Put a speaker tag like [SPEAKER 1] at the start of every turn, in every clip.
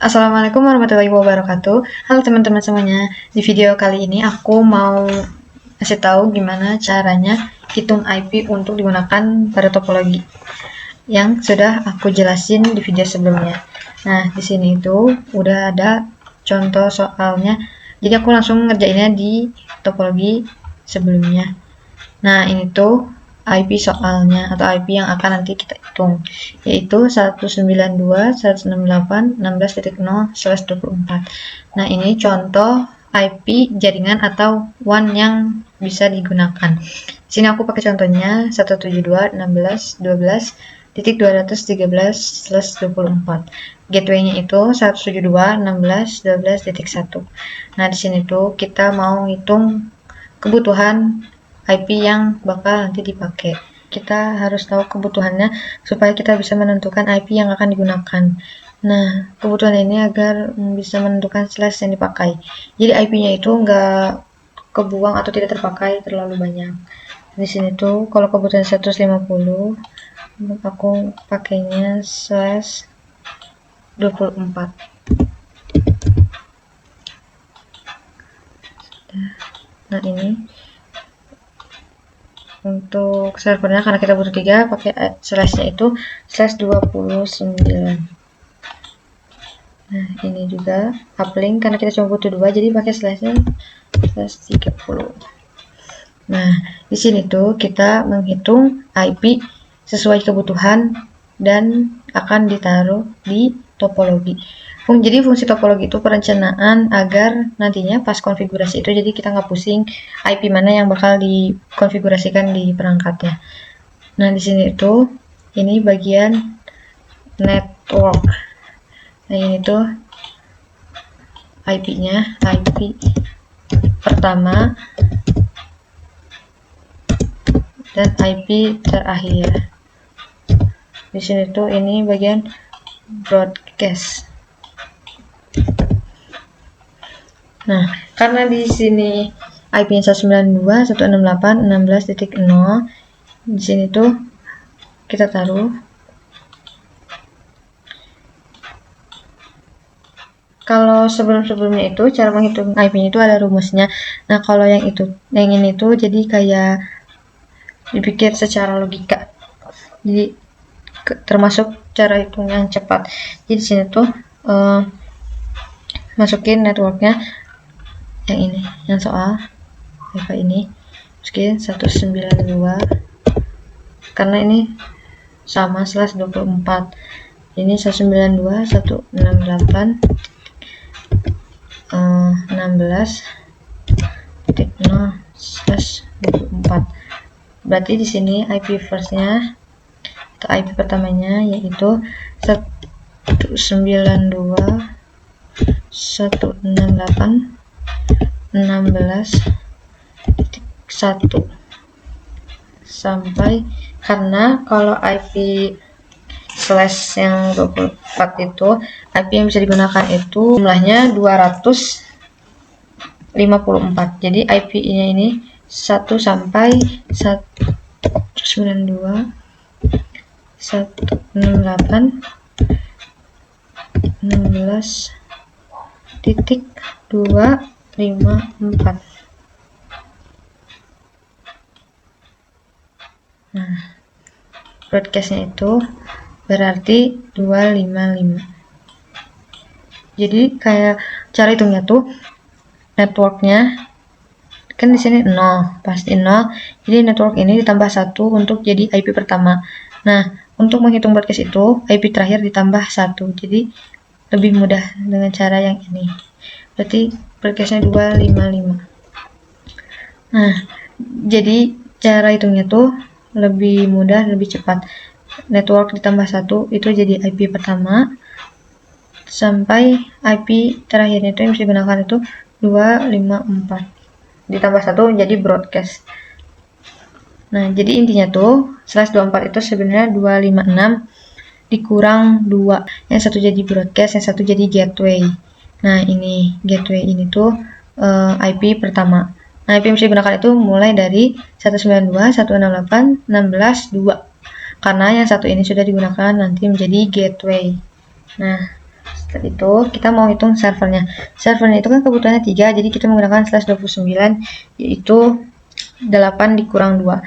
[SPEAKER 1] Assalamualaikum warahmatullahi wabarakatuh. Halo teman-teman semuanya. Di video kali ini aku mau kasih tahu gimana caranya hitung IP untuk digunakan pada topologi yang sudah aku jelasin di video sebelumnya. Nah, di sini itu udah ada contoh soalnya. Jadi aku langsung ngerjainnya di topologi sebelumnya. Nah, ini tuh IP soalnya atau IP yang akan nanti kita hitung, yaitu 192.168.16.0/24. Nah, ini contoh IP jaringan atau WAN yang bisa digunakan. Di sini aku pakai contohnya 172.16.12.213/24. Gateway-nya itu 172.16.12.1. Nah, di sini tuh kita mau hitung kebutuhan IP yang bakal nanti dipakai. Kita harus tahu kebutuhannya supaya kita bisa menentukan IP yang akan digunakan. Nah, kebutuhan ini agar bisa menentukan slash yang dipakai. Jadi IP-nya itu nggak kebuang atau tidak terpakai terlalu banyak. Di sini tuh kalau kebutuhan 150, aku pakainya slash 24. Nah, ini untuk servernya karena kita butuh 3, pakai slashnya itu slash 29. Nah, ini juga uplink karena kita cuma butuh 2, jadi pakai slashnya slash 30. Nah, di sini tuh kita menghitung IP sesuai kebutuhan dan akan ditaruh di topologi. Jadi fungsi topologi itu perencanaan agar nantinya pas konfigurasi itu jadi kita nggak pusing IP mana yang bakal dikonfigurasikan di perangkatnya. Nah, di sini itu ini bagian network. Nah, ini tuh IP-nya, IP pertama dan IP terakhir. Di sini tuh ini bagian broadcast. Nah, karena di sini IP-nya 192.168.16.0, di sini tuh kita taruh. Kalau sebelum-sebelumnya itu cara menghitung IP-nya itu ada rumusnya. Nah, kalau yang ini tuh jadi kayak dipikir secara logika. Jadi termasuk cara hitung yang cepat. Jadi di sini tuh masukin networknya yang ini, yang soal WiFi ini, masukin 192 karena ini sama slash 24. Ini 192.168.16.0/24. Berarti di sini IP first-nya atau IP pertamanya yaitu 192.168.16.1 sampai, karena kalau IP slash yang 24 itu IP yang bisa digunakan itu jumlahnya 254. Jadi IP-nya ini 1 sampai 192.168.16.254. Nah, broadcastnya itu berarti 255. Jadi kayak cara hitungnya tuh networknya kan di sini 0, pasti 0. Jadi network ini ditambah 1 untuk jadi IP pertama. Nah, untuk menghitung broadcast itu IP terakhir ditambah 1. Jadi lebih mudah dengan cara yang ini. Berarti broadcastnya 255. Nah, jadi cara hitungnya tuh lebih mudah, lebih cepat. Network ditambah 1 itu jadi IP pertama sampai IP terakhirnya itu yang bisa digunakan itu 254 ditambah 1 menjadi broadcast. Nah, jadi intinya tuh slash 24 itu sebenarnya 256 dikurang 2, yang satu jadi broadcast, yang satu jadi gateway. Nah, ini gateway ini tuh IP pertama. Nah, IP yang bisa digunakan itu mulai dari 192.168.16.2 karena yang satu ini sudah digunakan nanti menjadi gateway. Nah, Setelah itu kita mau hitung servernya. Servernya itu kan kebutuhannya 3, jadi kita menggunakan /29, yaitu 8 dikurang 2.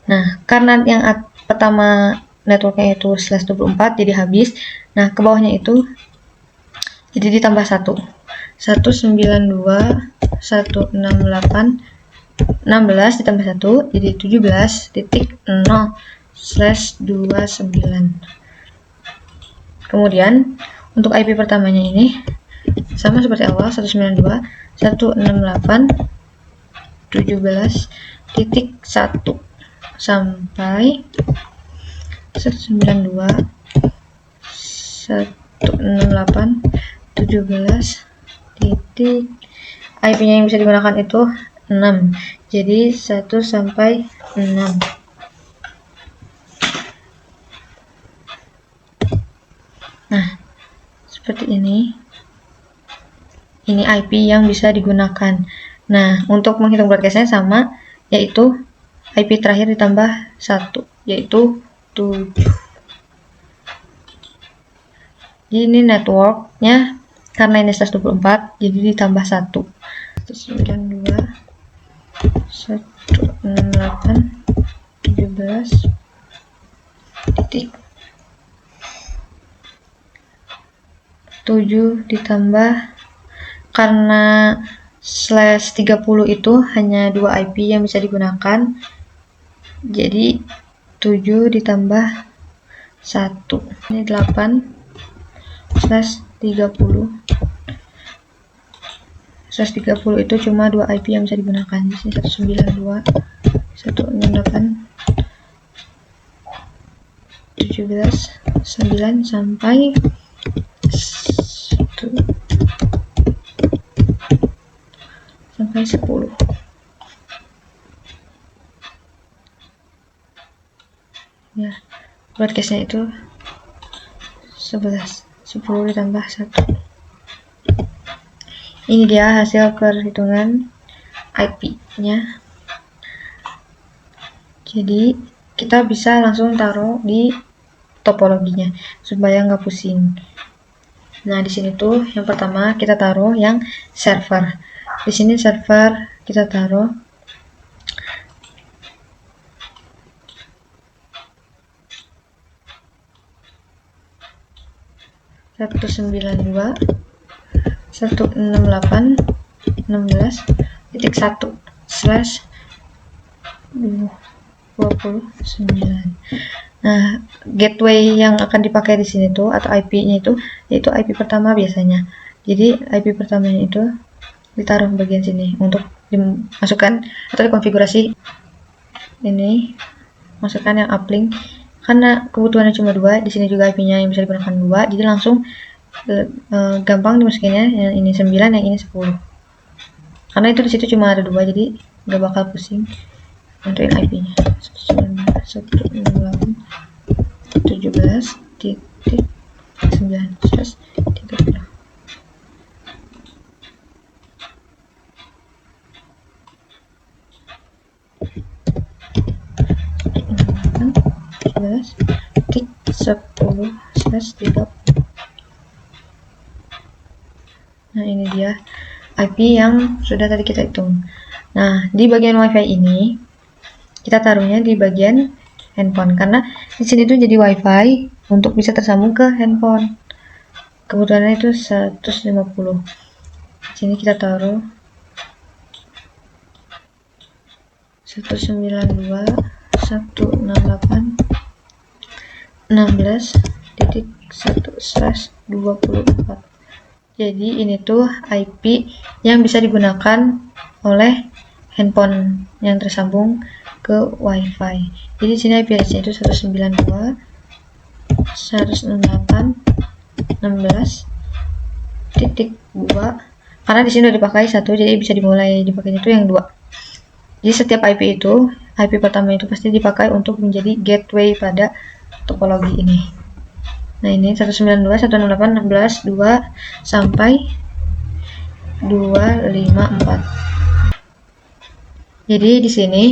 [SPEAKER 1] Nah, karena yang pertama networknya itu /24 jadi habis. Nah, ke bawahnya itu jadi ditambah 1. 192 168 16 ditambah 1 jadi 17.0/29. Kemudian untuk IP pertamanya ini sama seperti awal, 192 168 17.1 sampai 192 168 17 titik. IP-nya yang bisa digunakan itu 6, jadi 1 sampai 6. Nah, seperti ini IP yang bisa digunakan. Nah, untuk menghitung broadcast-nya sama, yaitu IP terakhir ditambah 1, yaitu 7. Jadi ini networknya, karena ini /24 jadi ditambah 1. 192 168 17 titik 7 ditambah, karena /30 itu hanya 2 IP yang bisa digunakan, jadi 7 ditambah 1. Ini 8 /30 itu cuma 2 IP yang bisa digunakan. Di sini 192 168 17 9 sampai 10. Ya, broadcastnya itu 11 10 ditambah 1. Ini dia hasil perhitungan IP-nya. Jadi kita bisa langsung taruh di topologinya supaya nggak pusing. Nah, di sini tuh yang pertama kita taruh yang server. Di sini server kita taruh 192 168 16.1/29. Nah, gateway yang akan dipakai di sini tuh atau IP-nya itu yaitu IP pertama biasanya. Jadi IP pertamanya itu ditaruh bagian sini untuk dimasukkan atau dikonfigurasi. Ini masukkan yang uplink, karena kebutuhannya cuma 2, di sini juga IP-nya yang bisa digunakan 2, jadi langsung gampang dimasukinnya. Yang ini 9, yang ini 10. Karena itu di situ cuma ada 2, jadi nggak bakal pusing nentuin IP-nya. 168 17 titik 9 30. Tik 10/30. Nah, ini dia IP yang sudah tadi kita hitung. Nah, di bagian WiFi ini kita taruhnya di bagian handphone, karena di sini tuh jadi WiFi untuk bisa tersambung ke handphone. Kebutuhannya itu 150. Di sini kita taruh 192 168 16.1/24. Jadi ini tuh IP yang bisa digunakan oleh handphone yang tersambung ke WiFi. Jadi di sini IP address-nya itu 192 168 16.2. Karena di sini udah dipakai 1, jadi bisa dimulai dipakainya itu yang 2. Jadi setiap IP itu, IP pertama itu pasti dipakai untuk menjadi gateway pada topologi ini. Nah, ini 192 168 16 2 sampai 254. Jadi di sini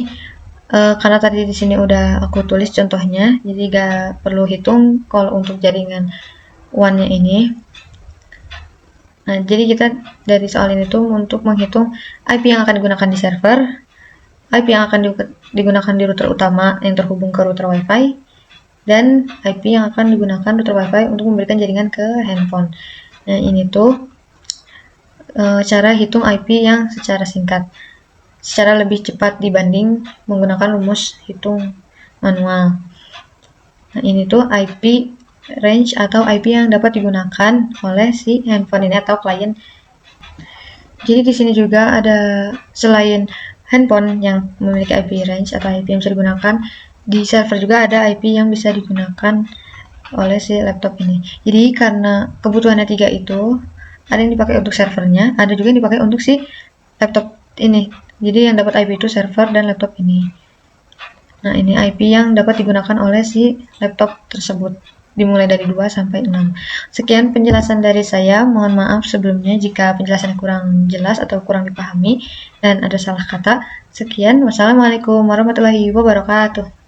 [SPEAKER 1] karena tadi di sini udah aku tulis contohnya, jadi gak perlu hitung kalau untuk jaringan WAN-nya ini. Nah, jadi kita dari soal ini tuh untuk menghitung IP yang akan digunakan di server, IP yang akan digunakan di router utama yang terhubung ke router WiFi, dan IP yang akan digunakan router WiFi untuk memberikan jaringan ke handphone. Nah, ini tuh cara hitung IP yang secara singkat, secara lebih cepat dibanding menggunakan rumus hitung manual. Nah, ini tuh IP range atau IP yang dapat digunakan oleh si handphone ini atau klien. Jadi di sini juga ada, selain handphone yang memiliki IP range atau IP yang bisa digunakan, di server juga ada IP yang bisa digunakan oleh si laptop ini. Jadi karena kebutuhannya 3 itu, ada yang dipakai untuk servernya, ada juga yang dipakai untuk si laptop ini. Jadi yang dapat IP itu server dan laptop ini. Nah, ini IP yang dapat digunakan oleh si laptop tersebut, dimulai dari 2 sampai 6. Sekian penjelasan dari saya. Mohon maaf sebelumnya jika penjelasannya kurang jelas atau kurang dipahami dan ada salah kata. Sekian, wassalamualaikum warahmatullahi wabarakatuh.